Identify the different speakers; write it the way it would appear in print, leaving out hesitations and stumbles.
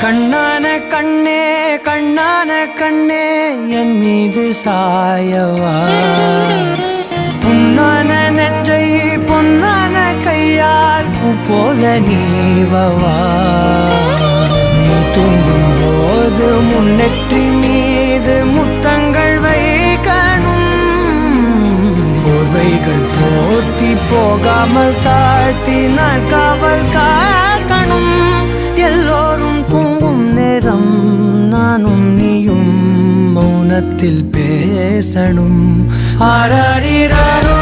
Speaker 1: கண்ணான கண்ணே கண்ணான கண்ணே என் மீது சாயவா புண்ணான நெற்றை பொன்னான கையால் பூ போல நீவவா நீ தூங்கும் போது முன்னெற்றி மீது முத்தங்கள் வைக்கணும் போர்வைகள் போர்த்தி போகாமல் தாழ்த்தி நான் காவல் காக்கணும் எல்லோரும் தூங்கும் நேரம் நானும் நீயும் மௌனத்தில் பேசணும் ஆராரிராரோ